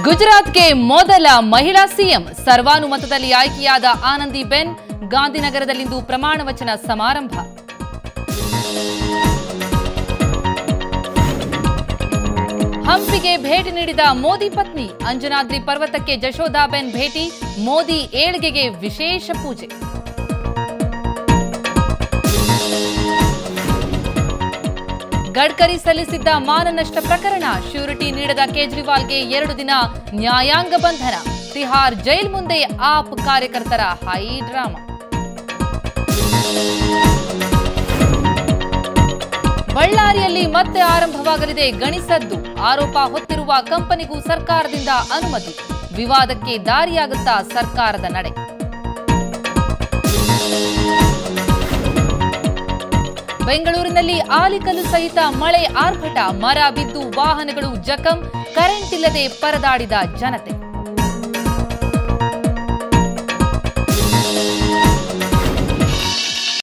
ಗುಜರಾತ್ಗೆ ಮೊದಲ ಮಹಿಳಾ ಸಿಎಂ ಸರ್ವಾನುಮತದಲ್ಲಿ ಆಯ್ಕೆಯಾದ ಆನಂದಿಬೆನ್ ಗಾಂಧಿನಗರದಲ್ಲಿಂದು ಪ್ರಮಾಣ ವಚನ ಸಮಾರಂಭ. ಹಂಪಿಗೆ ಭೇಟಿ ನೀಡಿದ ಮೋದಿ ಪತ್ನಿ ಅಂಜನಾದ್ರಿ ಪರ್ವತಕ್ಕೆ ಜಶೋದಾಬೆನ್ ಭೇಟಿ, ಮೋದಿ ಏಳ್ಗೆಗೆ ವಿಶೇಷ ಪೂಜೆ. ಗಡ್ಕರಿ ಸಲ್ಲಿಸಿದ್ದ ಮಾನನಷ್ಟ ಪ್ರಕರಣ, ಶ್ಯೂರಿಟಿ ನೀಡದ ಕೇಜ್ರಿವಾಲ್ಗೆ 2 ದಿನ ನ್ಯಾಯಾಂಗ ಬಂಧನ. ತಿಹಾರ್ ಜೈಲ್ ಮುಂದೆ ಆಪ್ ಕಾರ್ಯಕರ್ತರ ಹೈ ಡ್ರಾಮಾ. ಬಳ್ಳಾರಿಯಲ್ಲಿ ಮತ್ತೆ ಆರಂಭವಾಗಲಿದೆ ಗಣಿಸದ್ದು. ಆರೋಪ ಹೊತ್ತಿರುವ ಕಂಪನಿಗೂ ಸರ್ಕಾರದಿಂದ ಅನುಮತಿ. ವಿವಾದಕ್ಕೆ ದಾರಿಯಾಗುತ್ತಾ ಸರ್ಕಾರದ ನಡೆ. ಬೆಂಗಳೂರಿನಲ್ಲಿ ಆಲಿಕಲ್ಲು ಸಹಿತ ಮಳೆ ಆರ್ಭಟ, ಮರ ಬಿದ್ದು ವಾಹನಗಳು ಜಖಂ, ಕರೆಂಟ್ ಇಲ್ಲದೆ ಪರದಾಡಿದ ಜನತೆ.